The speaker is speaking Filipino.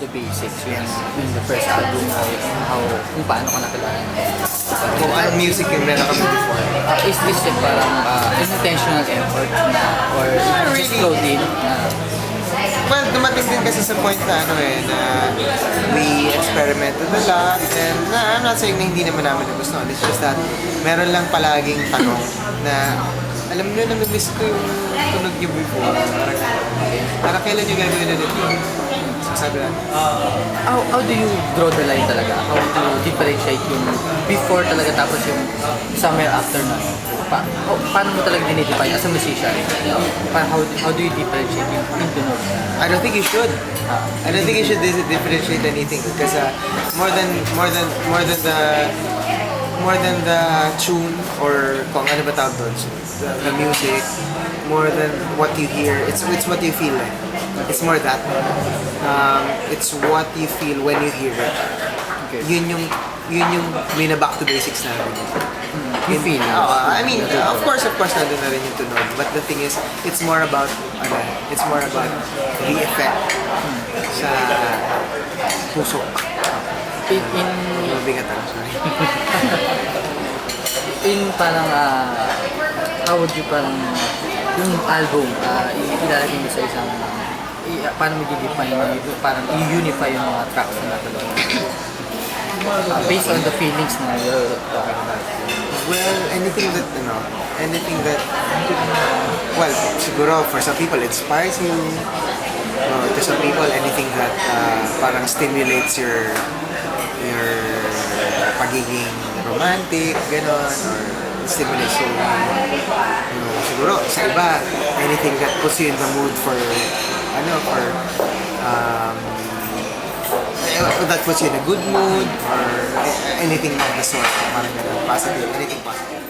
the basics, yung the first album, kung paano ka nakilala. Kung anong music yung meron kami before. Is this parang intentional effort na, or just flowed in? Well, dumating din kasi sa point na na we experimented a lot and I'm not saying na hindi naman namin nagustuhan. It's just that meron lang palaging tanong na alam nyo, namimiss ko yung tunog niyo before. Parang kailan nyo gagawin ulit yun? Sabi natin. How do you draw the line talaga? How do you differentiate yung before talaga tapos yung somewhere after na? Paano mo talaga dinidefine as a musician? How do you differentiate yung tunog? I don't think you should. I don't think you should differentiate anything because more than the tune or kung ano ba tawag doon, the music, more than what you hear, it's what you feel like. It's more that. It's what you feel when you hear it. Okay. Yun yung may na back to basics na rin. You feel? I mean, of course, nandun na rin yung tunog. But the thing is, it's more about the effect sa puso. Mabigat ako, sorry. In parang, how would you parang, yung album, ilalagay mo sa isang, paano mo i-define, parang i-unify yung mga tracks na natulog? Based on the feelings na you're talking about. Well, well, siguro for some people it inspires you. To some people, anything that parang stimulates your pagiging romantic, ganon, or stimulates you, siguro sa iba, anything that puts you in the mood for that puts you in a good mood or anything of the sort, parang positive, anything positive.